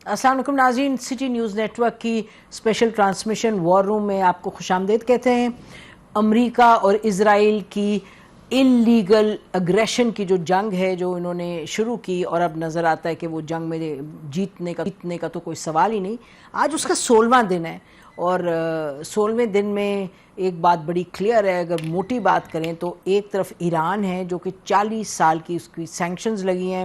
السلام علیکم ناظرین، سٹی نیوز نیٹ ورک کی اسپیشل ٹرانسمیشن وار روم میں آپ کو خوش آمدید کہتے ہیں۔ امریکہ اور اسرائیل کی انلیگل اگریشن کی جو جنگ ہے جو انہوں نے شروع کی، اور اب نظر آتا ہے کہ وہ جنگ میں جیتنے کا تو کوئی سوال ہی نہیں۔ آج اس کا 16واں دن ہے، اور 16ویں دن میں ایک بات بڑی کلیئر ہے۔ اگر موٹی بات کریں تو ایک طرف ایران ہے جو کہ 40 سال کی اس کی سینکشنز لگی ہیں،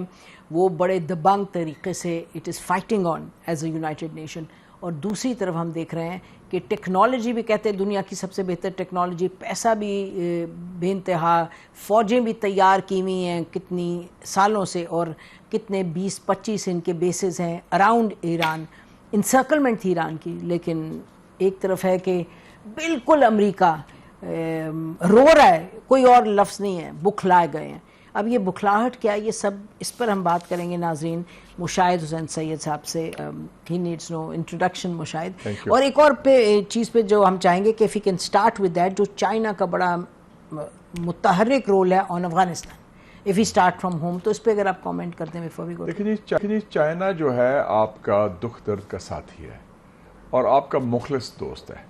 وہ بڑے دبنگ طریقے سے it is fighting on as a United nation, اور دوسری طرف ہم دیکھ رہے ہیں کہ ٹیکنالوجی بھی کہتے ہیں دنیا کی سب سے بہتر ٹیکنالوجی، پیسہ بھی بے انتہا، فوجیں بھی تیار کی ہوئی ہیں کتنی سالوں سے، اور کتنے 20-25 ان کے بیسز ہیں اراؤنڈ ایران، انسرکلمنٹ تھی ایران کی۔ لیکن ایک طرف ہے کہ بالکل امریکہ رو رہا ہے، کوئی اور لفظ نہیں ہے، بکھلائے گئے ہیں۔ اب یہ بکھلاہٹ کیا، یہ سب اس پر ہم بات کریں گے ناظرین مشاہد حسین سید صاحب سے۔ ہی نیڈز نو انٹروڈکشن مشاہد، اور ایک اور چیز پہ جو ہم چاہیں گے کہ if you can start with that، جو چائنا کا بڑا متحرک رول ہے آن Afghanistan, if we start from home، تو اس پہ اگر آپ کامنٹ کرتے ہیں before we go۔ دیکھیں چائنا جو ہے آپ کا دکھ درد کا ساتھی ہے اور آپ کا مخلص دوست ہے،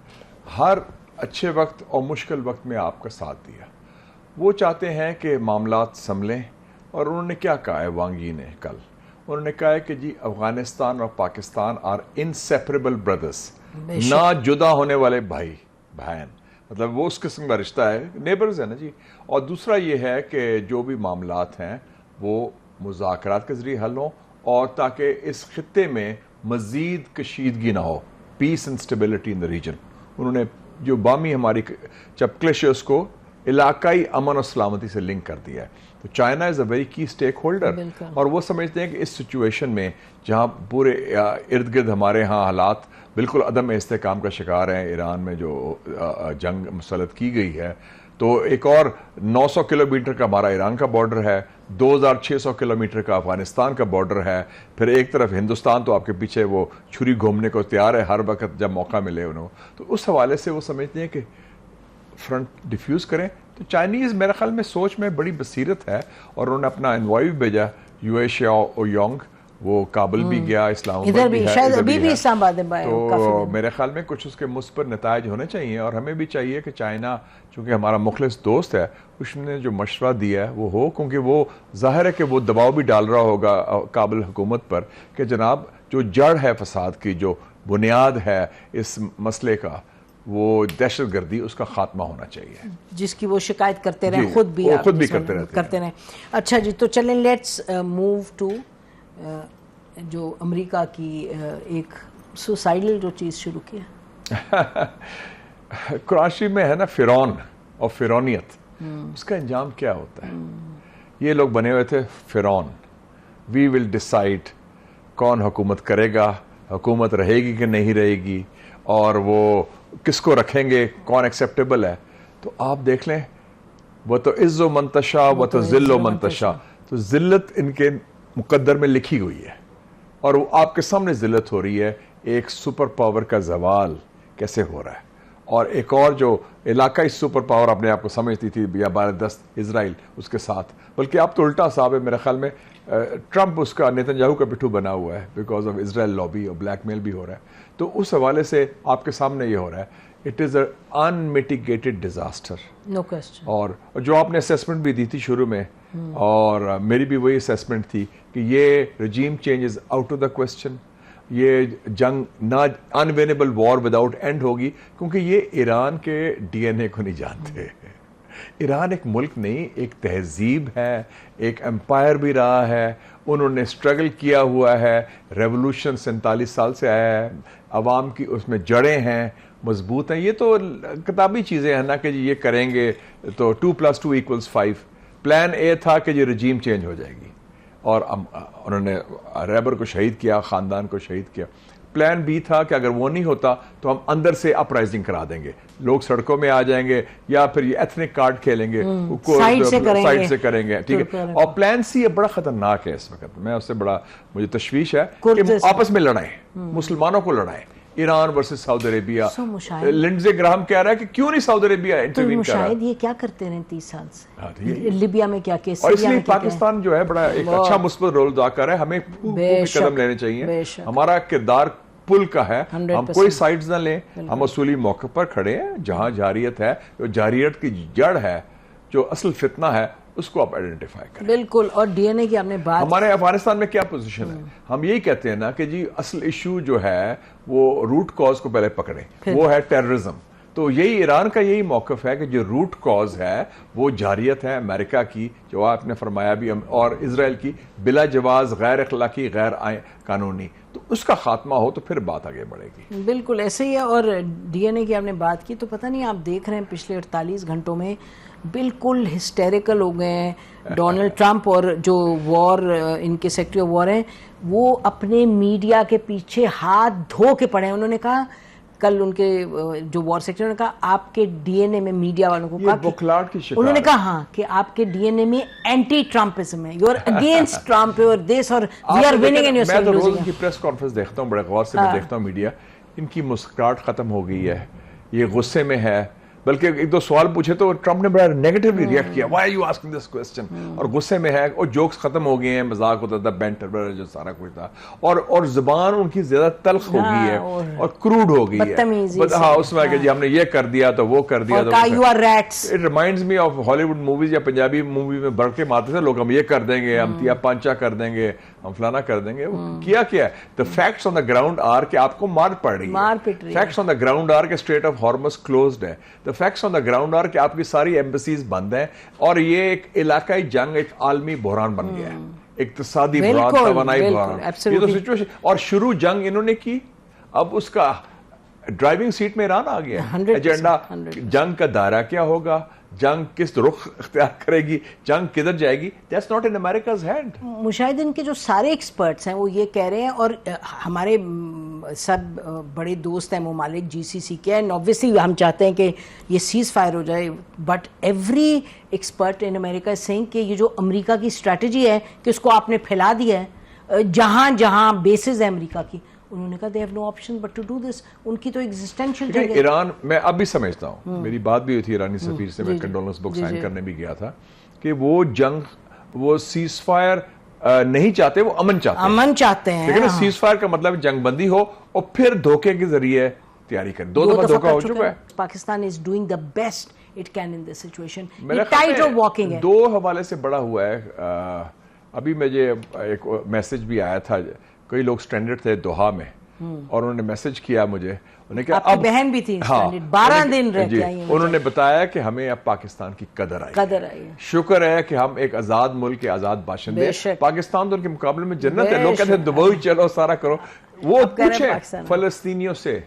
ہر اچھے وقت اور مشکل وقت میں آپ کا ساتھ دیا۔ وہ چاہتے ہیں کہ معاملات سنبھلیں، اور انہوں نے کیا کہا ہے وانگ یی نے کل؟ انہوں نے کہا ہے کہ جی افغانستان اور پاکستان آر انسیپریبل بردرز، نہ جدا ہونے والے بھائی بہن، مطلب وہ اس قسم کا رشتہ ہے، نیبرز ہے نا جی۔ اور دوسرا یہ ہے کہ جو بھی معاملات ہیں وہ مذاکرات کے ذریعے حل ہوں، اور تاکہ اس خطے میں مزید کشیدگی نہ ہو، peace and stability in the region. انہوں نے جو بامی ہماری چپکلش ہے اس کو علاقائی امن اور سلامتی سے لنک کر دیا ہے۔ تو چائنا از اے ویری کی اسٹیک ہولڈر، اور وہ سمجھتے ہیں کہ اس سچویشن میں جہاں پورے ارد گرد ہمارے ہاں حالات بالکل عدم استحکام کا شکار ہیں، ایران میں جو جنگ مسلط کی گئی ہے، تو ایک اور 900 کلومیٹر کا ہمارا ایران کا بارڈر ہے، 2600 کلومیٹر کا افغانستان کا بارڈر ہے، پھر ایک طرف ہندوستان تو آپ کے پیچھے وہ چھری گھومنے کو تیار ہے ہر وقت جب موقع ملے انہوں۔ تو اس حوالے سے وہ سمجھتے ہیں کہ فرنٹ ڈیفیوز کریں۔ تو چائنیز میرے خیال میں سوچ میں بڑی بصیرت ہے، اور انہوں نے اپنا انوائے بھی بھیجا، یوے شیاؤ اویونگ، وہ کابل بھی گیا، اسلام آباد بھی ہے، شاید ابھی بھی اسلام آباد میں۔ تو میرے خیال میں کچھ اس کے مثبت نتائج ہونے چاہیے، اور ہمیں بھی چاہیے کہ چائنا چونکہ ہمارا مخلص دوست ہے، اس نے جو مشورہ دیا ہے وہ ہو، کیونکہ وہ ظاہر ہے کہ وہ دباؤ بھی ڈال رہا ہوگا کابل حکومت پر کہ جناب جو جڑ ہے فساد کی، جو بنیاد ہے اس مسئلے کا، وہ دہشت گردی، اس کا خاتمہ ہونا چاہیے، جس کی وہ شکایت کرتے رہے، خود بھی کرتے رہے۔ اچھا جی، تو چلیں لیٹس موو ٹو جو امریکہ کی ایک سوسائڈل جو چیز شروع کیا کراچی میں ہے نا، فرعون اور فرعونیت، اس کا انجام کیا ہوتا ہے؟ یہ لوگ بنے ہوئے تھے فرعون، وی ول ڈیسائیڈ کون حکومت کرے گا، حکومت رہے گی کہ نہیں رہے گی، اور وہ کس کو رکھیں گے، کون ایکسیپٹیبل ہے۔ تو آپ دیکھ لیں، وہ تو عز و منتشا وہ تو ذل و منتشا، تو ذلت ان کے مقدر میں لکھی ہوئی ہے، اور وہ آپ کے سامنے ذلت ہو رہی ہے۔ ایک سپر پاور کا زوال کیسے ہو رہا ہے، اور ایک اور جو علاقائی سپر پاور اپنے آپ کو سمجھتی تھی یا بالادست اسرائیل، اس کے ساتھ، بلکہ اب تو الٹا صاحب ہے میرے خیال میں، ٹرمپ اس کا نیتن یاہو کا پٹھو بنا ہوا ہے بیکاز آف اسرائیل لابی، اور بلیک میل بھی ہو رہا ہے۔ تو اس حوالے سے آپ کے سامنے یہ ہو رہا ہے، it is a unmitigated disaster, no question. اور جو آپ نے اسیسمنٹ بھی دی تھی شروع میں، اور میری بھی وہی اسیسمنٹ تھی کہ یہ regime change is out of the question, یہ جنگ نہ انوینیبل وار وداؤٹ اینڈ ہوگی، کیونکہ یہ ایران کے ڈی این اے کو نہیں جانتے۔ ایران ایک ملک نہیں، ایک تہذیب ہے، ایک امپائر بھی رہا ہے، انہوں نے اسٹرگل کیا ہوا ہے، ریولوشن 47 سال سے آیا ہے، عوام کی اس میں جڑیں ہیں، مضبوط ہیں۔ یہ تو کتابی چیزیں ہیں نا کہ جی یہ کریں گے تو 2+2=5۔ پلان اے تھا کہ جی رجیم چینج ہو جائے گی، اور انہوں نے ریبر کو شہید کیا، خاندان کو شہید کیا۔ پلان بی تھا کہ اگر وہ نہیں ہوتا تو ہم اندر سے اپرائزنگ کرا دیں گے، لوگ سڑکوں میں آ جائیں گے، یا پھر یہ ایتھنک کارڈ کھیلیں گے، سائڈ سے کریں گے، ٹھیک ہے۔ اور پلان سی بڑا خطرناک ہے اس وقت، میں اس سے بڑا مجھے تشویش ہے کہ آپس میں لڑائیں، مسلمانوں کو لڑائیں، ایران ورسز سعودی عربیہ. مشاہد لنڈزے گراہم کہہ رہا ہے کہ کیوں نہیں سعودی عربیہ انٹروین کر رہا ہے. مشاہد یہ کیا کرتے رہے 30 سال سے لیبیا میں کیا کیا, اور اس لیے پاکستان جو ہے بڑا ایک اچھا مثبت رول ادا کر رہا ہے. ہمیں قدم لینے چاہیے. ہمارا کردار پل کا ہے, ہم کوئی سائڈز نہ لیں, ہم اصولی موقع پر کھڑے ہیں. جہاں جارحیت ہے, جو جارحیت کی جڑ ہے, جو اصل فتنہ ہے, اس کو آپ آئیڈینٹیفائی کریں. بالکل. اور ڈی این اے کی آپ نے بات, ہمارے افغانستان میں کیا پوزیشن ہے, ہم یہی کہتے ہیں نا کہ جی اصل ایشو جو ہے وہ روٹ کاز کو پہلے پکڑیں, وہ ہے ٹیررزم. تو یہی ایران کا یہی موقف ہے کہ جو روٹ کاز ہے وہ جارحیت ہے امریکہ کی, جو آپ نے فرمایا بھی, اور اسرائیل کی بلا جواز, غیر اخلاقی, غیر قانونی. تو اس کا خاتمہ ہو تو پھر بات آگے بڑھے گی. بالکل ایسے ہی ہے. اور ڈی این اے کی آپ نے بات کی تو پتہ نہیں آپ دیکھ رہے ہیں پچھلے 48 گھنٹوں میں بالکل ہسٹیریکل ہو گئے ہیں ڈونلڈ ٹرمپ, اور جو وار ان کے سیکٹری آف وار ہیں وہ اپنے میڈیا کے پیچھے ہاتھ دھو کے پڑے ہیں. انہوں نے کہا کل ان کے جو وار سیکٹری نے کہا آپ کے ڈی این اے میں, میڈیا والوں کو کہا, بکھلاہٹ کی شکار, انہوں نے کہا ہاں کہ آپ کے ڈی این اے میں اینٹی ٹرمپزم ہے, یو آر اگینسٹ ٹرمپ اور دس, اور we are winning and you are losing. میں تو روز ان کی پریس کانفرنس دیکھتا ہوں, بڑے غور سے میں دیکھتا ہوں میڈیا. ان کی مسکراہٹ ختم ہو گئی ہے, یہ غصے میں ہے. بلکہ ایک دو سوال پوچھے تو ٹرمپ نے بڑا نیگیٹولی ریئیکٹ کیا, why you asking this question, اور غصے میں ہے, اور جوکس ختم ہو گئے ہیں, مذاق ہوتا تھا, بینٹر جو سارا کچھ تھا, اور زبان ان کی زیادہ تلخ ہو گئی ہے اور کروڈ ہو گئی ہے. ہاں اس میں کہ جی ہم نے یہ کر دیا تو وہ کر دیا. اٹ ریمائنڈز می آف ہالی ووڈ موویز یا پنجابی مووی میں بڑھ کے مارتے تھے لوگ, ہم یہ کر دیں گے, ہم تیا پانچا کر دیں گے, ہم فلانا کر دیں گے. کیا ہے the facts on the ground are کہ آپ کو مار پڑ رہی ہے. facts on the ground are کہ Strait of Hormuz closed ہے. the facts on the ground are کہ آپ کی ساری ایمبیسیز بند ہیں, اور یہ ایک علاقائی جنگ ایک عالمی بحران بن گیا ہے, اقتصادی بحران, توانائی بحران, یہ تو سچویشن. اور شروع جنگ انہوں نے کی, اب اس کا ڈرائیونگ سیٹ میں ایران آ گیا. ایجنڈا جنگ کا دائرہ کیا ہوگا, جنگ کس رخ اختیار کرے گی, جنگ کدھر جائے گی, that's not in America's hand. مشاہدین کے جو سارے ایکسپرٹس ہیں وہ یہ کہہ رہے ہیں, اور ہمارے سب بڑے دوست ہیں ممالک جی سی سی کے, اینڈ obviously ہم چاہتے ہیں کہ یہ سیز فائر ہو جائے, but every expert in America is saying کہ یہ جو امریکہ کی اسٹریٹجی ہے کہ اس کو آپ نے پھیلا دیا ہے جہاں جہاں بیسز ہے امریکہ کی, انہوں نے کہا they have no option but to do this. ان کی تو ایگزسٹینشل جگہ ہے. ایران میں اب بھی سمجھتا ہوں, میری بات بھی ہوئی تھی ایرانی سفیر سے, میں کنڈولنس بک سائن کرنے بھی گیا تھا, کہ وہ جنگ, وہ سیز فائر نہیں چاہتے, وہ امن چاہتے ہیں. لیکن سیز فائر کا مطلب جنگ بندی ہو اور پھر دھوکے کے ذریعے تیاری کریں. 2 دفعہ دھوکہ ہو چکا ہے. Pakistan is doing the best it can in this situation. یہ ٹائٹ آف واکنگ ہے. 2 حوالے سے بڑا ہوا ہے. ابھی مجھے ایک میسج بھی آیا تھا, کئی لوگ سٹینڈرڈ تھے دوحہ میں, اور انہوں نے میسج کیا مجھے, آپ کی بہن بھی تھی 12 دن رہ کے آئی ہیں. انہوں نے بتایا کہ ہمیں اب پاکستان کی قدر آئی. شکر ہے کہ ہم ایک آزاد ملک کے آزاد باشندے. پاکستان تو ان کے مقابلے میں جنت ہے. لوگ کہتے ہیں دبئی چلو سارا کرو, وہ پوچھیں فلسطینیوں سے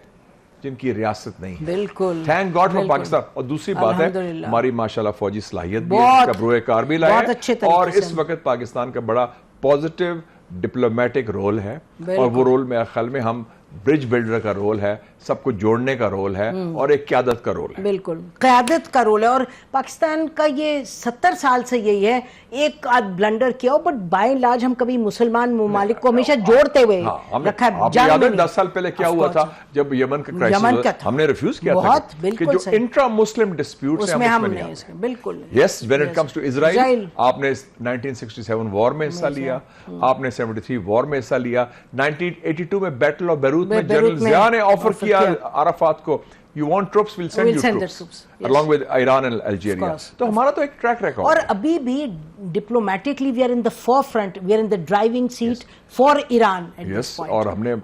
جن کی ریاست نہیں. بالکل, تھینک گاڈ فار پاکستان. اور دوسری بات ہے ہماری ماشاءاللہ فوجی صلاحیت بھی ہے, بروئے کار بھی لائے, اور اس وقت پاکستان کا بڑا پازیٹیو ڈپلومیٹک رول ہے, اور وہ رول میرے خیال میں ہم برج بلڈر کا رول ہے, سب کو جوڑنے کا رول ہے, اور ایک قیادت کا رول ہے. بالکل قیادت کا رول ہے. اور پاکستان کا یہ 70 سال سے یہی ہے, ایک آدھ بلنڈر کیا ہو, بٹ بائی اینڈ لارج ہم کبھی مسلمان ممالک کو ہمیشہ جوڑتے ہوئے رکھا ہے. آپ یاد ہے 10 سال پہلے کیا ہوا تھا جب یمن کا کرائسس, ہم نے ریفیوز کیا تھا کہ جو انٹرا مسلم ڈسپیوٹس ہیں ہم نے, بالکل یس, when it comes to Israel آپ نے 1967 وار میں حصہ لیا, آپ نے 73 وار میں حصہ لیا, 1982 میں بیٹل آف بیروت میں جنرل ضیاء نے آفر کیا عرفات کو, you want troops, we'll send you troops along with Iran and Algeria. تو ہمارا تو ایک ٹریک ریکارڈ. اور ابھی بھی diplomatically we are in the forefront, we are in the driving seat for Iran at this point. اور ہم نے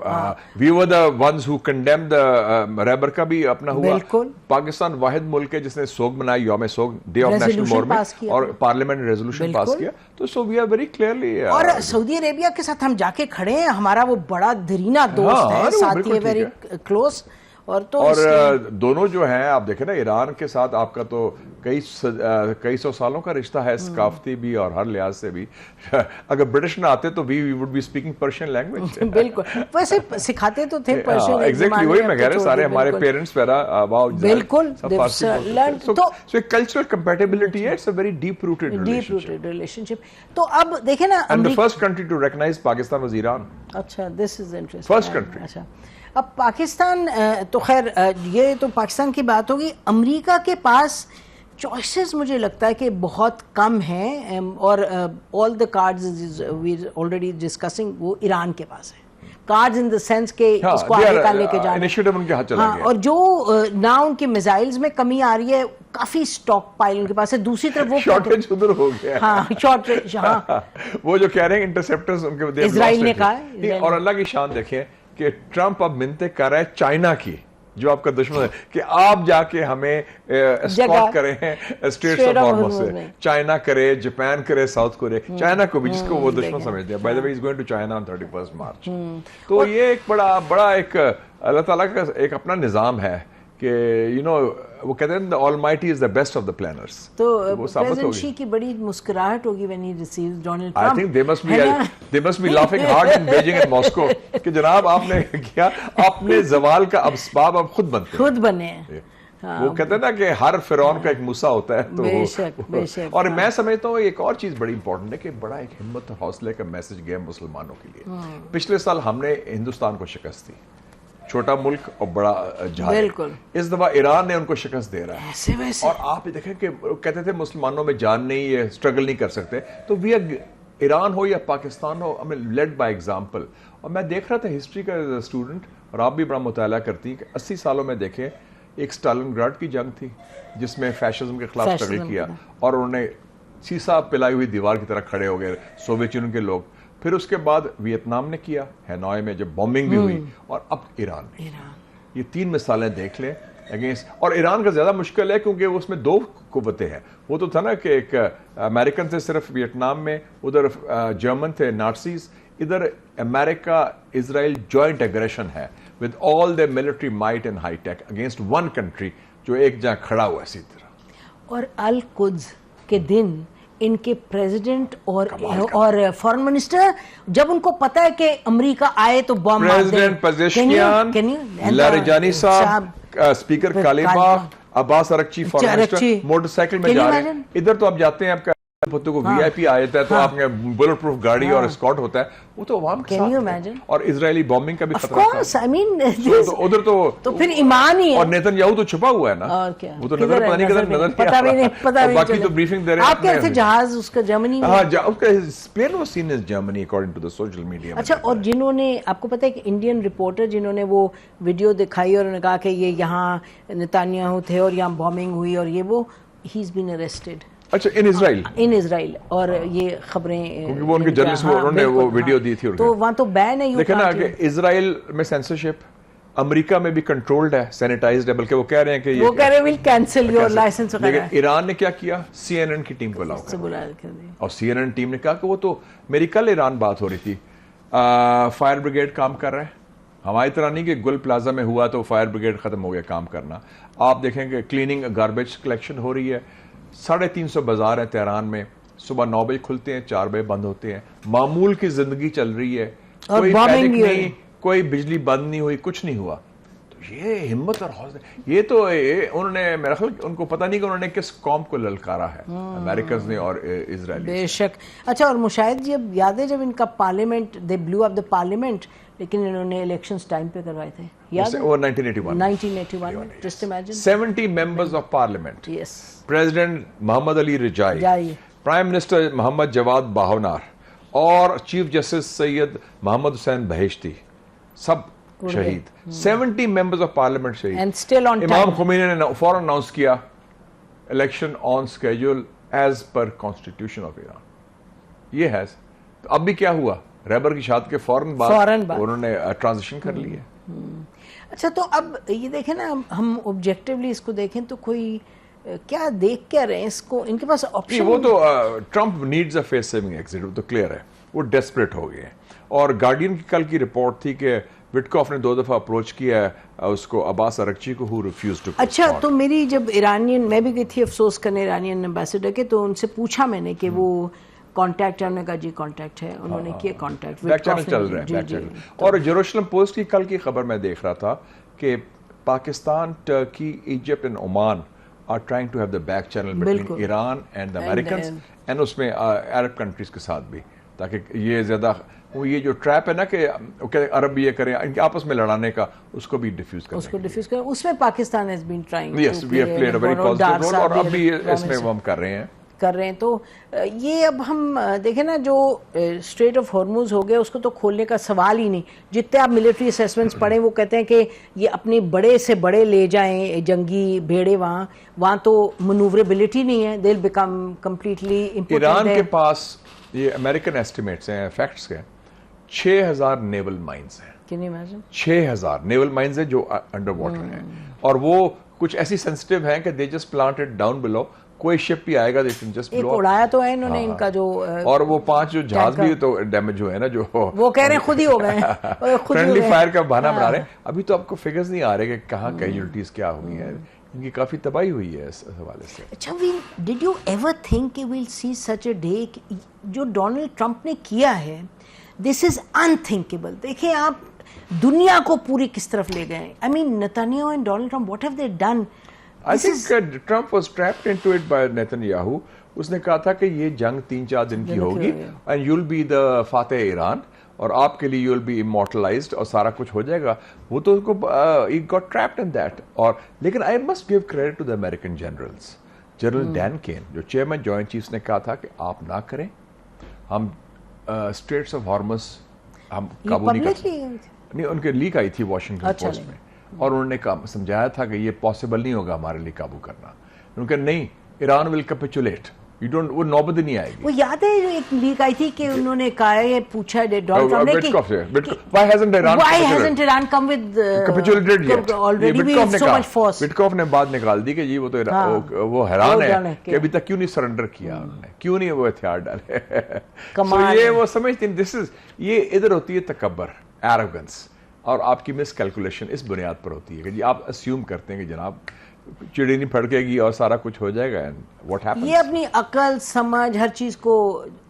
we were the ones who condemned the ریبر کا بھی اپنا ہوا. پاکستان واحد ملک ہے جس نے سوگ منائی, یوم سوگ, ڈے آف نیشنل مورننگ, اور پارلیمنٹ ریزولوشن پاس کیا. تو so we are very clearly. اور سعودی عربیہ کے ساتھ ہم جا کے کھڑے ہیں, ہمارا وہ بڑا دھرینا دوست ہے, ساتھی ہے, ویری کلوز. اور دونوں جو ہیں آپ دیکھیں نا, ایران کے ساتھ آپ کا تو کئی سو سالوں کا رشتہ ہے, ثقافتی بھی اور ہر لحاظ سے بھی. اگر برٹش نہ آتے تو we would be speaking Persian language. بالکل, ویسے سکھاتے تو تھے پرشین. ایگزیکٹلی وہی میں کہہ رہا, سارے ہمارے پیرنٹس وغیرہ بالکل. So cultural compatibility ہے, it's a very deep rooted relationship. تو اب دیکھیں نا, and the first country to recognize Pakistan was Iran. اچھا, this is interesting. First country. اب پاکستان تو خیر یہ تو پاکستان کی بات ہوگی. امریکہ کے پاس چوائسز مجھے لگتا ہے کہ بہت کم ہیں, اور آل دا کارڈز وی آلریڈی ڈسکسنگ وہ ایران کے پاس ہے. کارڈز ان دا سینس کہ اس کو آگے کا لے کے جانا, انیشیٹو ان کے ہاتھ چلا گیا. اور جو نہ ان کے میزائلز میں کمی آ رہی ہے, کافی سٹاک پائل ان کے پاس ہے. دوسری طرف وہ شارٹیج ادھر ہو گیا. ہاں شارٹیج, ہاں وہ جو کہہ رہے ہیں انٹرسیپٹرز ان کے اسرائیل نے کہا ہے. اور اللہ کی شان دیکھیں کہ ٹرمپ اب منتیں کر رہا ہے چائنا کی, جو آپ کا دشمن ہے, کہ آپ جا کے ہمیں اسکارٹ کریں اسٹریٹس آف ہارمز سے. چائنا کرے, جاپان کرے, ساؤتھ کوریا, چائنا کو بھی جس کو وہ دشمن سمجھتے ہیں. By the way is going to China on 31 March. تو یہ ایک بڑا ایک اللہ تعالیٰ کا ایک اپنا نظام ہے کہ وہ کہتے ہیں the Almighty is the best of the planners. تو پریزیڈنٹ شی کی بڑی مسکراہٹ ہوگی when he receives Donald Trump. I think they must be laughing hard in Beijing and Moscow کہ جناب آپ نے کیا, اپنے زوال کا اسباب آپ خود بنے ہیں. وہ کہتے ہیں نا کہ ہر فرعون کا ایک موسیٰ ہوتا ہے. بے شک. اور میں سمجھتا ہوں ایک اور چیز بڑی امپورٹنٹ ہے کہ بڑا ایک ہمت اور حوصلے کا میسج گیا مسلمانوں کے لیے. پچھلے سال ہم نے ہندوستان کو شکست دی, چھوٹا ملک اور بڑا جہاد. بالکل. اس دفعہ ایران نے ان کو شکست دے رہا ہے. اور آپ دیکھیں کہ کہتے تھے مسلمانوں میں جان نہیں ہے, اسٹرگل نہیں کر سکتے. تو وی ایران ہو یا پاکستان ہو, لیڈ بائی ایگزامپل. اور میں دیکھ رہا تھا ہسٹری کا اسٹوڈنٹ, اور آپ بھی بڑا مطالعہ کرتی ہیں, کہ 80 سالوں میں دیکھیں ایک اسٹالن گراڈ کی جنگ تھی جس میں فیشزم کے خلاف اسٹرگل کیا, اور انہوں نے سیسا پلائی ہوئی دیوار کی طرح کھڑے ہو گئے سوویت یونین کے لوگ. پھر اس کے بعد ویتنام نے کیا, ہینوئی میں جب بومبنگ بھی ہوئی, اور اب ایران نے. یہ 3 مثالیں دیکھ لیں اگینسٹ. اور ایران کا زیادہ مشکل ہے کیونکہ اس میں 2 قوتیں ہیں. وہ تو تھا نا کہ ایک امریکن تھے صرف ویتنام میں, ادھر جرمن تھے نازیز, ادھر امریکہ اسرائیل جوائنٹ ایگریشن ہے with all their military might and high tech against one country جو ایک جہاں کھڑا ہوا اسی طرح. اور القدس کے دن ان کے پریزیڈنٹ اور فارن منسٹر جب ان کو پتا ہے کہ امریکہ آئے تو بم مار دیں. پریزیڈنٹ پزیشکیان, لاریجانی صاحب, اسپیکر کالیباف, عباس ارغچی فارن منسٹر موٹر سائیکل میں جا رہے ہیں. ادھر تو آپ جاتے ہیں, آپ کا پتوں کو وی آئی پی آ جاتا ہے تو آپ کے بلٹ پروف گاڑی اور اسکارٹ ہوتا ہے, وہ تو عوام کے ساتھ. اور اسرائیلی بامبنگ کا بھی خطرہ تھا ادھر. تو پھر ایمان ہی ہے. اور نیتن یاہو تو چھپا ہوا ہے نا, وہ تو نظر پتہ نہیں کدھر نظر نہیں آ رہا. باقی تو بریفنگ دے رہے ہیں. آپ کہتے ہیں جہاز اس کا جرمنی میں, ہاں اس کا plane was seen as Germany according to the social media. اچھا, اور جنہوں نے آپ کو پتا ہے کہ انڈین رپورٹر جنہوں نے وہ ویڈیو دکھائی اور انہوں نے کہا کہ یہ یہاں نیتانیاہو تھے اور یہاں بامبنگ ہوئی اور یہ وہ, ہی از بین اریسٹڈ. اچھا, ان اسرائیل. اور یہ خبریں کیونکہ وہ ان کے جرنلسٹ انہوں نے وہ ویڈیو دی تھی, تو وہاں تو بین ہے. دیکھیں نا کہ اسرائیل میں سینسرشپ, امریکہ میں بھی کنٹرولڈ ہے, سینیٹائزڈ ہے, بلکہ وہ کہہ رہے ہیں کہ وہ کہہ رہے ہیں ویل کینسل یور لائسنس. لیکن ایران نے کیا کیا, سی این این کی ٹیم کو لاؤ, اور سی این این ٹیم نے کہا کہ وہ تو میری کل ایران بات ہو رہی تھی, فائر بریگیڈ کام کر رہا ہے, ہماری طرح نہیں کہ گل پلازا میں ہوا تو فائر بریگیڈ ختم ہو گیا کام کرنا. آپ دیکھیں کہ کلیننگ گاربیج کلیکشن ہو رہی ہے. 350 بازار ہیں تہران میں, صبح 9 بجے کھلتے ہیں, 4 بجے بند ہوتے ہیں. معمول کی زندگی چل رہی ہے, کوئی پینک نہیں, کوئی بجلی بند نہیں ہوئی, کچھ نہیں ہوا. تو یہ ہمت اور حوصلہ, یہ تو انہوں نے میرا خیال ان کو پتہ نہیں کہ انہوں نے کس قوم کو للکارا ہے, امریکنز نے اور اسرائیل. بے شک. اچھا, اور مشاہد جب یاد ہے جب ان کا پارلیمنٹ, دے بلو اپ دا پارلیمنٹ, لیکن انہوں نے الیکشنز ٹائم پہ کروائے تھے, یاد ہے, وہ 1981 میں. Just imagine 70 members of parliament, yes, president Mohammad Ali Rajai, prime minister Mohammad Javad Bahonar, اور چیف جسٹس سید محمد حسین بہشتی, سب شہید. 70 ممبرز آف پارلیمنٹ شہید. امام خمینی نے فوراً اناؤنس کیا election on schedule as per constitution of Iran. یہ ہے. اب بھی کیا ہوا, ریبر کی شہادت کے فوراً بعد انہوں نے ٹرانزیشن کر لی ہے. اچھا, تو اب یہ دیکھیں نا, ہم آبجیکٹیولی اس کو دیکھیں تو کوئی کیا دیکھ کیا رہے ہیں اس کو, ان کے پاس آپشن. وہ تو Trump needs a face saving exit, وہ تو کلیئر ہے, وہ ڈیسپریٹ ہو گئے ہیں. اور گارڈین کی کل کی رپورٹ تھی کہ وٹکوف نے 2 دفعہ اپروچ کیا ہے اس کو, عباس ارغچی کو, who refused to. اچھا, تو میری جب ایرانین, میں بھی گئی تھی افسوس کرنے ایرانین ایمبیسڈر کے, تو ان سے پوچھا میں نے کہ وہ کانٹیکٹ ہے, انہوں نے کہا جی کانٹیکٹ ہے, انہوں نے کیا کانٹیکٹ, بیک چینل چل رہا ہے. اور جیروسلم پوسٹ کی کل کی خبر میں دیکھ رہا تھا کہ Pakistan, Turkey, Egypt and Oman are trying to have the back channel between Iran and the Americans, and اس میں عرب کنٹریز کے ساتھ بھی, تاکہ یہ زیادہ وہ یہ جو ٹریپ ہے نا کہ عرب یہ کریں ان کے آپس میں لڑانے کا اس کو بھی ڈیفیوز کریں, اس کو ڈیفیوز کریں. اس میں Pakistan has been trying yes we have played a very positive role اور اب بھی اس میں ہم کر رہے ہیں. تو یہ اب ہم دیکھیں نا جو اسٹریٹ آف ہارموز ہو گیا اس کو تو کھولنے کا سوال ہی نہیں. جتنے آپ ملٹری اسیسمنٹس پڑھیں وہ کہتے ہیں کہ یہ اپنے بڑے سے بڑے لے جائیں جنگی بھیڑے وہاں تو منووربلٹی نہیں ہے. they'll become completely impotent. Iran کے پاس یہ امریکن ایسٹیمیٹس ہیں, فیکٹس ہیں, 6000 نیول مائنز ہیں. Can you imagine? 6000 naval mines ہیں جو انڈر واٹر ہیں, اور وہ کچھ ایسی سینسٹیو ہیں کہ they just plant it down below. کوئی شپ بھی آئے گا they can just blow. ایک اڑایا تو ہے انہوں نے ان کا جو, اور وہ 5 جو جہاز بھی تو ڈیمیج ہوئے ہیں نا, جو وہ کہہ رہے ہیں خود ہی ہو گئے ہیں, فرینڈلی فائر کا بہانہ بنا رہے ہیں. ابھی تو آپ کو فگرز نہیں آ رہے کہ کہاں کیجولٹیز کیا ہوئی ہیں, ان کی کافی تباہی ہوئی ہے اس حوالے سے. اچھا ڈڈ یو ایور تھنک کہ we'll see such a day جو ڈونلڈ ٹرمپ نے کیا ہے, دس از انتھنکیبل. دیکھیں آپ دنیا کو پوری کس طرف لے گئے. I mean Netanyahu and Donald Trump, what have they done? I think Trump was trapped into it by Netanyahu. اس نے کہا تھا کہ یہ جنگ 3-4 دن کی ہوگی and you'll be the فاتح ایران, اور آپ کے لیے you'll be immortalized اور سارا کچھ ہو جائے گا. وہ تو اس کو he got trapped in that. اور لیکن I must give credit to the American generals. General Dan Caine جو چیئرمین جوائنٹ چیفز نے کہا تھا کہ آپ نہ کریں, ہم اسٹریٹس آف ہارمز ہم قابو نہیں کر سکتے. نہیں, ان کے لیک آئی تھی واشنگٹن پوسٹ میں, اور انہوں نے سمجھایا تھا کہ یہ پاسبل نہیں ہوگا ہمارے لیے قابو کرنا. انہوں نے کہا نہیں, ایران ول کیپیچولیٹ, وہ نوبت نہیں آئے گی. وہ یاد ہے جو ایک لیک آئی تھی کہ انہوں نے کہا ہے, پوچھا ڈونلڈ ٹرمپ نے کہ why hasn't Iran come with capitulated yet? already with so much force. Witkoff نے بات نکال دی کہ جی وہ حیران ہے کہ ابھی تک کیوں نہیں سرنڈر کیا انہوں نے, کیوں نہیں وہ ہتھیار ڈالے. یہ وہ سمجھتے ہیں دس از, یہ ادھر ہوتی ہے تکبر, ایروگنس, اور آپ کی مس کیلکولیشن اس بنیاد پر ہوتی ہے کہ جی آپ اسیوم کرتے ہیں کہ جناب چڑی نہیں پھڑکے گی اور سارا کچھ ہو جائے گا. واٹ ہیپنس, یہ اپنی عقل سمجھ ہر چیز کو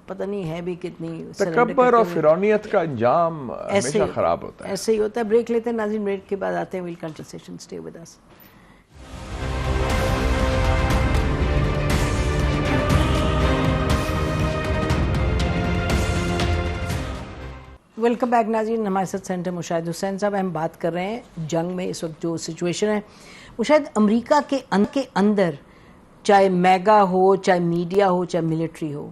پتہ نہیں ہے بھی کتنی تکبر اور فرعونیت کا انجام ہمیشہ خراب ہوتا ہے. ایسے ہی ہوتا ہے. بریک لیتے ہیں ناظرین, بریک کے بعد آتے ہیں. Well conversation, stay with us. Welcome back ناظرین, ہمارے ساتھ سینٹر مشاہد حسین صاحب. ہم بات کر رہے ہیں جنگ میں اس وقت جو سچویشن ہے. مشاہد, امریکہ کے اندر چاہے میگا ہو, چاہے میڈیا ہو, چاہے ملٹری ہو,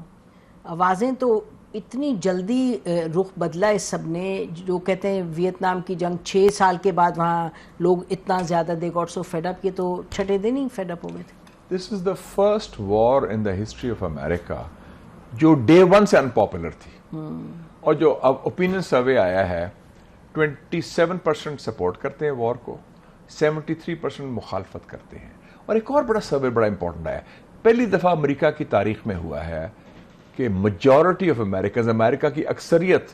آوازیں تو اتنی جلدی رخ بدلا ہے سب نے. جو کہتے ہیں ویتنام کی جنگ 6 سال کے بعد وہاں لوگ اتنا زیادہ they got so fed up, یہ تو چھٹے دن ہی فیڈ اپ ہو گئے تھے. This is the first war in the history of America جو ڈے 1 سے انپاپولر تھی, اور جو اب اوپینین سروے آیا ہے 27% سپورٹ کرتے ہیں وار کو, 73% مخالفت کرتے ہیں. اور ایک اور بڑا سروے بڑا امپورٹنٹ آیا, پہلی دفعہ امریکہ کی تاریخ میں ہوا ہے کہ میجورٹی آف امریکنز, امریکہ کی اکثریت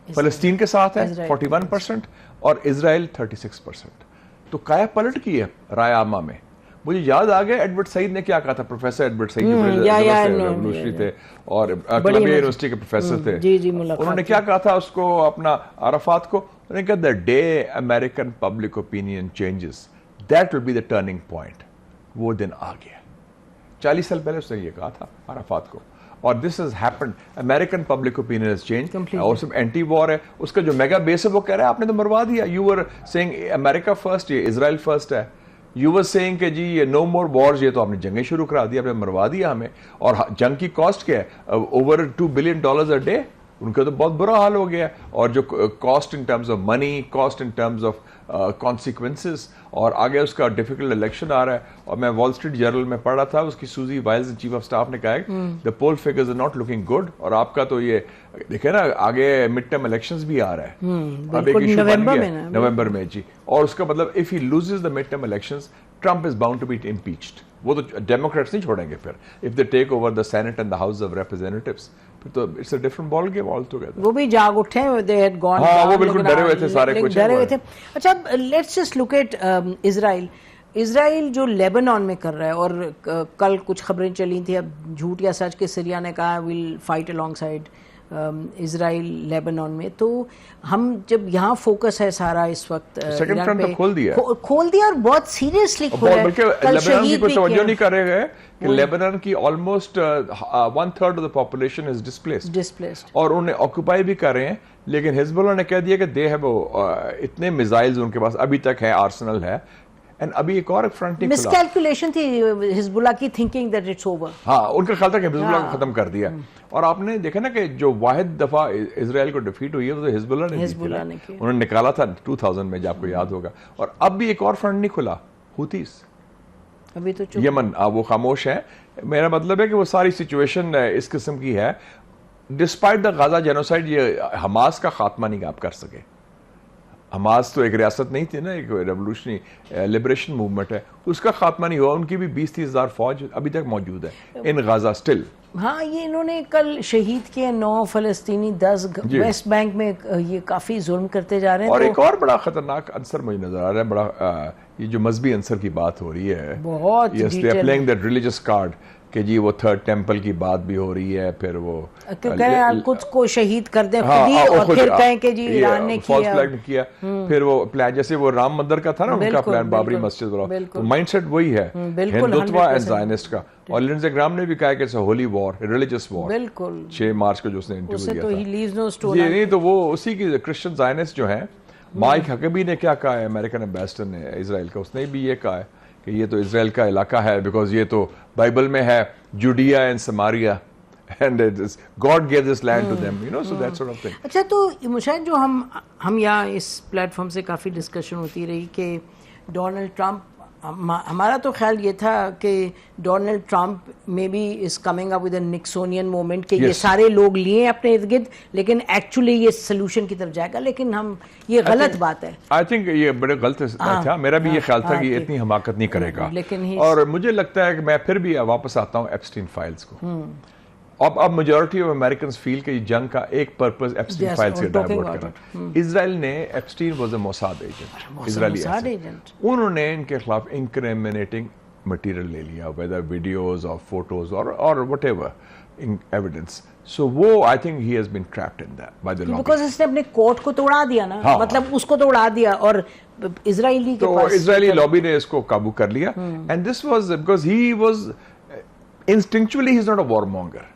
فلسطین کے ساتھ ہے 41% اور اسرائیل 36%. تو کایا پلٹ کی ہے رائے عامہ میں. مجھے یاد آ گیا ایڈورڈ سعید نے کیا کہا تھا, پروفیسر ایڈورڈ سعید ریولوشنری تھے اور کولمبیا یونیورسٹی کے پروفیسر تھے. انہوں نے کیا کہا تھا اس کو, اپنا عرفات کو, انہوں نے کہا the day American public opinion changes that will be the turning point. وہ دن آ گیا. 40 سال پہلے اس نے یہ کہا تھا عرفات کو, اور this has happened. American public opinion has changed. اور سب اینٹی وار ہے. اس کا جو میگا بیس ہے وہ کہہ رہا ہے آپ نے تو مروا دیا. You were saying America first, یہ اسرائیل فرسٹ ہے. You were saying کہ جی یہ no more wars, یہ تو آپ نے جنگیں شروع کرا دی, آپ نے مروا دیا ہمیں. اور جنگ کی کاسٹ کیا ہے, over $2 billion a day. ان کا تو بہت برا حال ہو گیا. اور جو cost in terms of money, cost in terms of consequences, اور آگے اس کا ڈیفیکلٹ الیکشن آ رہا ہے. اور میں وال اسٹریٹ جرنل میں پڑھا تھا, اس کی سوزی وائلز چیف آف اسٹاف نے کہا ہے the poll figures are not looking good. اور آپ کا تو یہ دیکھیں نا آگے مڈ ٹرم الیکشنز بھی آ رہا ہے, اب ایک ایشو بن گیا نومبر میں جی. اور اس کا مطلب if he loses the mid term elections, Trump is bound to be impeached. وہ تو ڈیموکریٹس نہیں چھوڑیں گے پھر. if they take over the Senate and the House of Representatives, پھر تو it's a different ball game altogether. وہ بھی جاگ اٹھے, they had gone. ہاں وہ بالکل ڈرے ہوئے تھے سارے کچھ. ڈرے ہوئے تھے. اچھا let's just look at اسرائیل جو لیبنان میں کر رہا ہے, اور کل کچھ خبریں چلی تھیں, اب جھوٹ یا سچ کے سیریا نے کہا we'll fight alongside اسرائیل لیبنان میں. تو ہم جب یہاں فوکس ہے سارا اس وقت سیکنڈ فرنٹ تو کھول دیا اور بہت سیریسلی کھولا ہے. بلکہ لیبنان کی کوئی توجہ نہیں کر رہے ہیں کہ لیبنان کی almost 1/3 of the population is displaced اور انہیں آکوپائی بھی کر رہے ہیں. لیکن حزب اللہ نے کہہ دیا کہ دے ہیو اتنے میزائلز ان کے پاس ابھی تک ہیں, آرسنل ہے. اینڈ ابھی ایک اور فرنٹ نہیں کھلا. مسکیلکولیشن تھی حزب اللہ کی تھنکنگ دیٹ اٹس اوور. ہاں, ان کا خیال تھا کہ حزب اللہ کو ختم کر دیا. اور آپ نے دیکھا نا کہ جو واحد دفعہ اسرائیل کو ڈیفیٹ ہوئی ہے وہ تو حزب اللہ نے کی. انہوں نے نکالا تھا 2000 میں, جب آپ کو یاد ہوگا. اور اب بھی ایک اور فرنٹ نہیں کھلا, ہوتیز ابھی تو یمن, وہ خاموش ہیں. میرا مطلب ہے کہ وہ ساری سچویشن اس قسم کی ہے. ڈسپائٹ دا غازہ جینوسائڈ یہ حماس کا خاتمہ نہیں آپ کر سکے. حماس تو ایک ریاست نہیں تھی نا, ایک ریولوشنری لبریشن موومنٹ ہے, اس کا خاتمہ نہیں ہوا. ان کی بھی 20-30 ہزار فوج ابھی تک موجود ہے ان غازہ سٹل. ہاں, یہ انہوں نے کل شہید کیے 9 فلسطینی, 10 ویسٹ بینک میں. یہ کافی ظلم کرتے جا رہے ہیں. اور ایک اور بڑا خطرناک عنصر مجھے نظر آ رہا ہے, بڑا یہ جو مذہبی عنصر کی بات ہو رہی ہے, بہت پلینگ دیٹ ریلیجس کارڈ, کہ جی وہ تھرڈ ٹیمپل کی بات بھی ہو رہی ہے. پھر وہ خود کو شہید کر دیں خود ہی, اور پھر کہیں کہ جی ایران نے کیا. پھر وہ پلان جیسے وہ رام مندر کا تھا نا, ان کا پلان بابری مسجد والا, تو مائنڈ سیٹ وہی ہے ہندوتوا اینڈ زائنسٹ کا. اور لنڈزے گرام نے بھی کہا کہ ہولی وار, ریلیجس وار. بالکل 6 مارچ کو جو اس نے انٹرویو دیا تھا. یہ نہیں تو وہ اسی کی کرسچن زائنسٹ جو ہیں. مائک حکبی نے کیا کہا ہے, امریکن ایمبیسڈر نے اسرائیل کا, اس نے بھی یہ کہا ہے کہ یہ تو اسرائیل کا علاقہ ہے, بیکاز یہ تو بائبل میں ہے, Judea and Samaria, and God gave this land to them, you know, so that sort of thing. اچھا, تو مشاہد جو ہم یہاں اس پلیٹ فارم سے کافی ڈسکشن ہوتی رہی کہ ڈونلڈ ٹرمپ, ہمارا تو خیال یہ تھا کہ Donald Trump maybe is coming up with a Nixonian moment, کہ یہ سارے لوگ لیے اپنے ارد گرد, لیکن ایکچولی یہ سلوشن کی طرف جائے گا. لیکن یہ غلط بات ہے. آئی تھنک یہ بڑے غلط تھا. میرا بھی یہ خیال تھا کہ یہ اتنی حماقت نہیں کرے گا. اور مجھے لگتا ہے کہ میں پھر بھی واپس آتا ہوں ایپسٹین فائلز کو. اب میجورٹی آف امریکنز فیل کہ جنگ کا ایک پرپز ایپسٹین فائل سے ڈائیورٹ کرنا. اسرائیل نے, Epstein was a Mossad agent, Israeli agent, انہوں نے ان کے خلاف انکریمنیٹنگ مٹیریل لے لیا, ویدر ویڈیوز اور فوٹوز اور وٹ ایور ایویڈنس. سو وہ I think he has been trapped in that by the law, because اس نے اپنے کورٹ کو توڑا دیا نا, مطلب اس کو توڑا دیا, اور اسرائیلی کے پاس اسرائیلی لابی نے اس کو قابو کر لیا. And this was because he was instinctually, he is not a warmonger.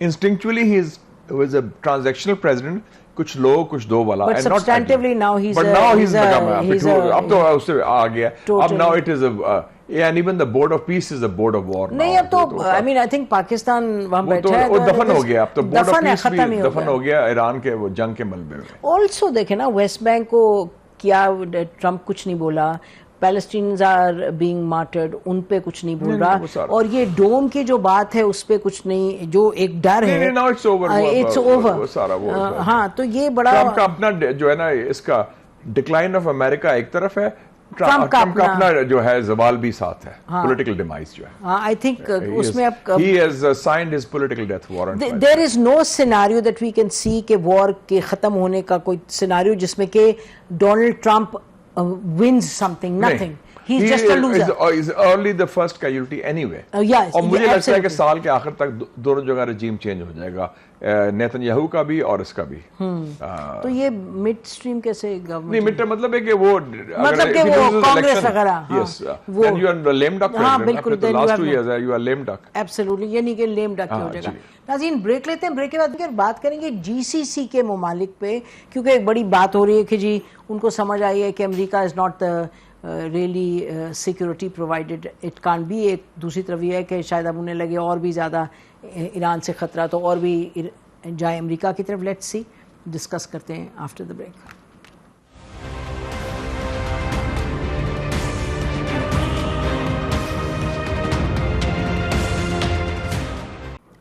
Instinctually he was a transactional president, کچھ لو کچھ دو والا, but substantively now he's اب تو اس سے آ گیا. اب now it is and even the board of peace is a board of war. نہیں, اب تو I mean I think Pakistan وہاں بیٹھا ہے, وہ دفن ہو گیا. اب تو board of peace بھی دفن ہو گیا ایران کے وہ جنگ کے ملبے میں. also دیکھیں نا, ویسٹ بینک کو کیا ٹرمپ کچھ نہیں بولا, پیلسٹینز آر بینگ مارٹرڈ, ان پہ کچھ نہیں بول رہا, اور یہ ڈوم کی جو بات ہے اس پہ کچھ نہیں, جو ایک ڈر ہے اٹس اوور. ہاں, تو یہ بڑا ٹرمپ کا اپنا جو ہے نا, اس کا ڈکلائن آف امریکہ ایک طرف ہے, ٹرمپ کا اپنا جو ہے زوال بھی ساتھ ہے, پولیٹیکل ڈیمائز جو ہے. آئی تھنک اس میں اب he has signed his political death warrant. there is no scenario that we can see کہ وار کے ختم ہونے کا کوئی سیناریو جس میں کہ Donald Trump wins something, nothing. He's just a loser. He's early the first casualty anyway. Yes, اور مجھے لگتا ہے کہ سال کے آخر تک دونوں جگہ رجیم چینج ہو جائے گا, نیتن یاہو کا بھی اور اس کا بھی. تو یہ مڈ اسٹریم کیسے گورنمنٹ, نہیں مڈ مطلب ہے کہ وہ مطلب کہ وہ کانگریس وغیرہ, yes, then you are lame duck. ہاں بالکل, the last 2 years you are lame duck. Absolutely, یعنی کہ لیم ڈک ہو جائے گا. ناظرین بریک لیتے ہیں, بریک کے بعد بات کریں گے جی سی سی کے ممالک پہ, کیونکہ ایک بڑی بات ہو رہی ہے کہ جی ان کو سمجھ آئی ہے کہ America is not really security provided, it can't be. ایک دوسری طرف یہ ہے کہ شاید اب انہیں لگے اور بھی زیادہ ایران سے خطرہ, تو اور بھی جائے امریکہ کی طرف. لیٹس سی, ڈسکس کرتے ہیں after the break.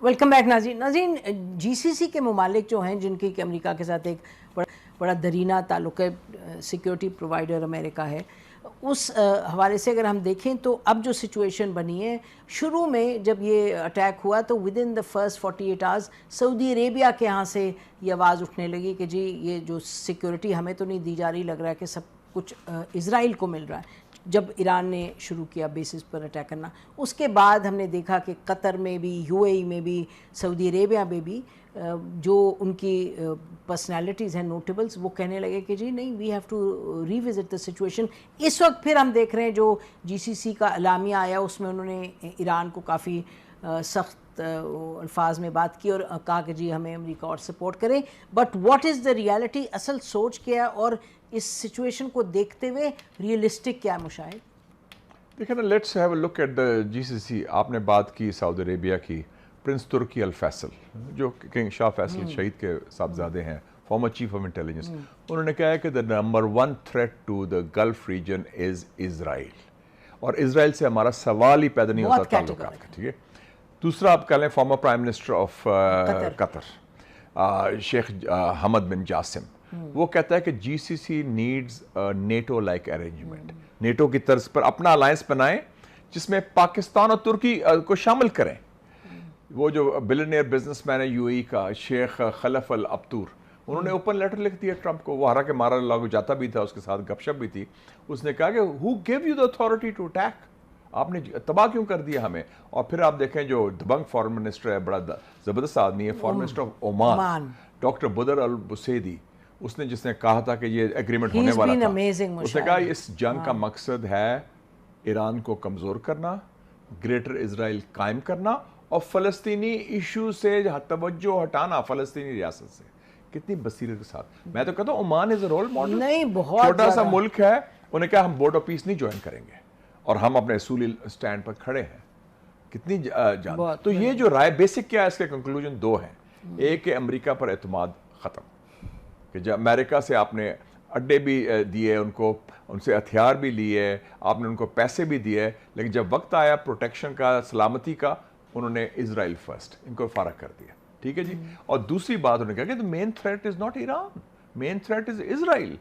Welcome back ناظرین. جی سی سی کے ممالک جو ہیں جن کی کہ امریکہ کے ساتھ ایک بڑا درینہ تعلق ہے, سیکیورٹی پرووائڈر امریکہ ہے, اس حوالے سے اگر ہم دیکھیں تو اب جو سچویشن بنی ہے, شروع میں جب یہ اٹیک ہوا تو with in the first 48 hours سعودی عربیہ کے یہاں سے یہ آواز اٹھنے لگی کہ جی یہ جو سیکیورٹی ہمیں تو نہیں دی جا رہی, لگ رہا ہے کہ سب کچھ اسرائیل کو مل رہا ہے. جب ایران نے شروع کیا بیسز پر اٹیک کرنا, اس کے بعد ہم نے دیکھا کہ قطر میں بھی, یو اے ای میں بھی, سعودی عربیہ میں بھی جو ان کی پرسنالٹیز ہیں نوٹیبلز، وہ کہنے لگے کہ جی نہیں، we have to revisit the situation. اس وقت پھر ہم دیکھ رہے ہیں جو جی سی سی کا اعلامیہ آیا، اس میں انہوں نے ایران کو کافی سخت الفاظ میں بات کی اور کہا کہ جی ہمیں امریکہ اور سپورٹ کریں. But what is the reality? اصل سوچ کیا ہے اور اس سچویشن کو دیکھتے ہوئے ریئلسٹک کیا مشاہد؟ دیکھیں نا، let's have a look at the G C C. آپ نے بات کی سعودی عربیہ کی. پرنس ترکی الفیصل جو کنگ شاہ فیصل شہید کے صاحبزادے ہیں، فارمر چیف آف انٹیلیجنس، انہوں نے کہا ہے کہ the number 1 threat to the gulf region is Israel, اور اسرائیل سے ہمارا سوال ہی پیدا نہیں ہوتا تعلقات کا. ٹھیک ہے. دوسرا آپ کہہ لیں former prime minister of Qatar Sheikh Hamad bin Jassim, وہ کہتا ہے کہ G C C needs NATO like arrangement. NATO کی طرز پر اپنا الائنس بنائیں جس میں پاکستان اور ترکی کو شامل کریں. وہ جو بلینئر بزنس مین ہے یو اے کا شیخ خلف الابتور، انہوں نے اوپن لیٹر لکھ دیا ٹرمپ کو. وہ حالانکہ مارا لاگو جاتا بھی تھا، اس کے ساتھ گپ شپ بھی تھی. اس نے کہا کہ who gave you the authority to attack? آپ نے تباہ کیوں کر دیا ہمیں؟ اور پھر آپ دیکھیں جو دبنگ فارن منسٹر ہے، بڑا زبردست آدمی ہے، foreign minister of Oman doctor Badr Al Busaidi, اس نے جس نے کہا تھا کہ یہ ایگریمنٹ ہونے والا تھا، اس نے کہا اس جنگ کا مقصد ہے ایران کو کمزور کرنا، گریٹر اسرائیل قائم کرنا اور فلسطینی ایشو سے توجہ ہٹانا، فلسطینی ریاست سے. کتنی بصیرت کے ساتھ. میں تو کہتا ہوں عمان از اے رول ماڈل. نہیں، بہت چھوٹا سا ملک ہے، انہیں کہا ہم بورڈ آف پیس نہیں جوائن کریں گے اور ہم اپنے اصولی سٹینڈ پر کھڑے ہیں. کتنی جان. تو یہ جو رائے بیسک کیا ہے، اس کے کنکلوژن 2 ہیں. ایک کہ امریکہ پر اعتماد ختم، کہ جب امریکہ سے آپ نے اڈے بھی دیے ان کو، ان سے ہتھیار بھی لیے، آپ نے ان کو پیسے بھی دیے، لیکن جب وقت آیا پروٹیکشن کا، سلامتی کا، انہوں نے اسرائیل فرسٹ، ان کو فارغ کر دیا. ٹھیک ہے جی. اور دوسری بات انہوں نے کہا کہ main threat is not Iran, main threat is Israel.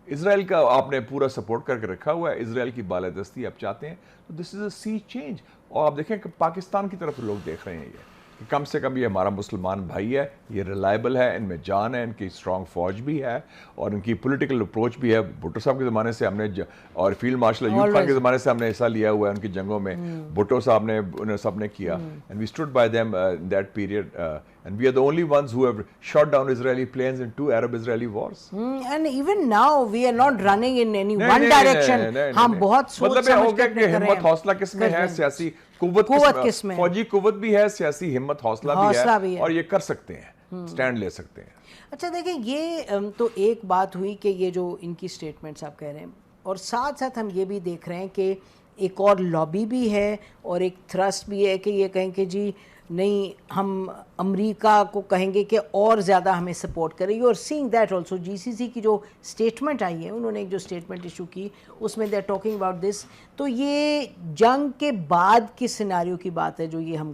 Israel کا آپ نے پورا سپورٹ کر کے رکھا ہوا ہے، اسرائیل کی بالادستی آپ چاہتے ہیں، تو دس از اے سی چینج. اور آپ دیکھیں کہ پاکستان کی طرف لوگ دیکھ رہے ہیں یہ کہ کم سے کم یہ ہمارا مسلمان بھائی ہے، یہ ریلائبل ہے، ان میں جان ہے، ان کی اسٹرانگ فوج بھی ہے اور ان کی پولیٹیکل اپروچ بھی ہے. بھٹو صاحب کے زمانے سے ہم نے اور فیلڈ مارشل ایوب خان کے زمانے سے ہم نے حصہ لیا ہوا ہے ان کی جنگوں میں. بھٹو صاحب نے انہیں سب نے کیا، and we stood by them in that period, and we are the only ones who have shot down Israeli planes in 2 Arab-Israeli wars. And even now we are not running in any one direction. ہم بہت سوچ مطلب یہ ہو گیا کہ ہمت حوصلہ کس میں ہے، سیاسی قوت کس میں، فوجی قوت بھی ہے، سیاسی ہمت حوصلہ بھی ہے، اور یہ کر سکتے ہیں، سٹینڈ لے سکتے ہیں. اچھا دیکھیں، یہ تو ایک بات ہوئی کہ یہ جو ان کی سٹیٹمنٹس آپ کہہ رہے ہیں، اور ساتھ ساتھ ہم یہ بھی دیکھ رہے ہیں کہ ایک اور لابی بھی ہے اور ایک تھرسٹ بھی ہے کہ یہ کہیں کہ جی نہیں، ہم امریکہ کو کہیں گے کہ اور زیادہ ہمیں سپورٹ کرے گی. اور saying that also G C سی کی جو اسٹیٹمنٹ آئی ہے، انہوں نے ایک جو اسٹیٹمنٹ ایشو کی، اس میں they are talking about this. تو یہ جنگ کے بعد کے سیناریو کی بات ہے جو یہ ہم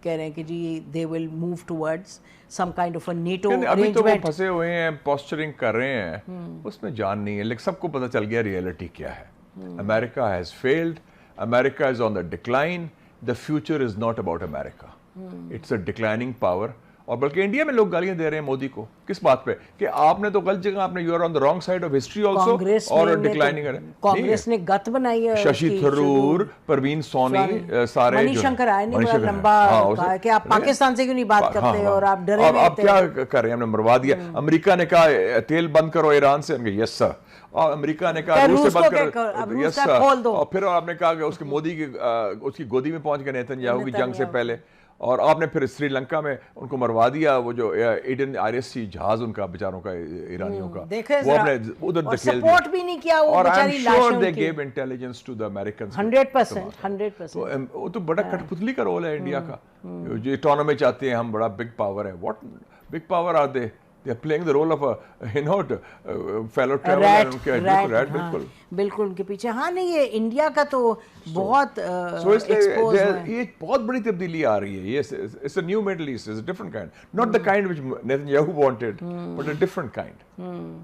کہہ رہے ہیں کہ جی they will move towards some kind of a NATO arrangement. ابھی تو وہ پھنسے ہوئے ہیں، پوسچرنگ کر رہے ہیں، اس میں جان نہیں ہے، لیکن سب کو پتہ چل گیا ریئلٹی کیا ہے. America has failed. America is on the decline. The future is not about America. It's a declining power. اور بلکہ انڈیا میں لوگ گالیاں دے رہے ہیں مودی کو. کس بات پہ؟ کہ آپ نے تو غلط جگہ، آپ نے you are on the wrong side of history also. اور ڈکلائننگ کانگریس نے گت بنائی ہے، ششی تھرور، پروین سونی، سارے منی شنکر آئے نے بڑا لمبا کہا کہ آپ پاکستان سے کیوں نہیں بات کرتے اور آپ ڈرے ہوئے تھے. آپ کیا کر رہے ہیں؟ ہم نے مروا دیا. امریکہ نے کہا تیل بند کرو ایران سے، یس سر. اور امریکہ نے کہا روس سے بند کرو، یس سر. اور پھر آپ نے کہا کہ اس کے مودی کی اس کی گودی میں پہنچ گئے نیتن یاہو کی جنگ سے پہلے. اور آپ نے پھر سری لنکا میں ان کو مروا دیا. وہ جو ایڈن RSC جہاز ان کا بیچاروں کا، ایرانیوں کا، وہ آپ نے ادھر دھکیل دیا. سپورٹ بھی نہیں کیا وہ بیچاری لاشوں کی. اور I'm sure they gave intelligence to the Americans. 100%. وہ تو بڑا کٹ پتلی کا رول ہے انڈیا کا. جو اٹانومی چاہتے ہیں ہم، بڑا بگ پاور ہے. What big power are they? They are playing the role of a fellow traveler. بالکل بالکل ان کے پیچھے. ہاں نہیں، یہ انڈیا کا تو بہت یہ بہت بڑی تبدیلی آ رہی ہے. یہ it's a new Middle East, it's a different kind, not the kind which Netanyahu wanted, but a different kind.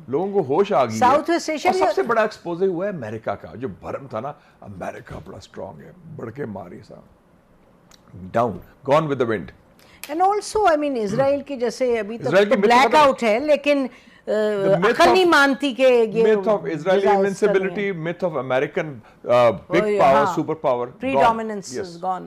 لوگوں کو ہوش آ گئی ہے. سب سے بڑا ایکسپوزے ہوا ہے امریکہ کا. جو بھرم تھا نا، امریکہ بڑا اسٹرانگ ہے، بڑھ کے ماری صاحب، down, gone with the wind. And also, I mean, اسرائیل کی جیسے ابھی تک تو بلیک آؤٹ ہے، لیکن عقل نہیں مانتی کہ یہ myth of Israeli invincibility, myth of American big power, super power, predominance is gone.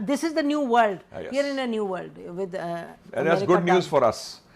This is the new world. We are in a new world with. And that's good news for us.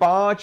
5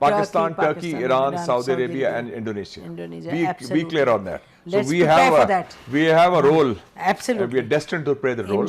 Pakistan, Turkey, Iran, Saudi Arabia and Indonesia. Be clear on that. So we have a role. Absolutely. We are destined to play the role.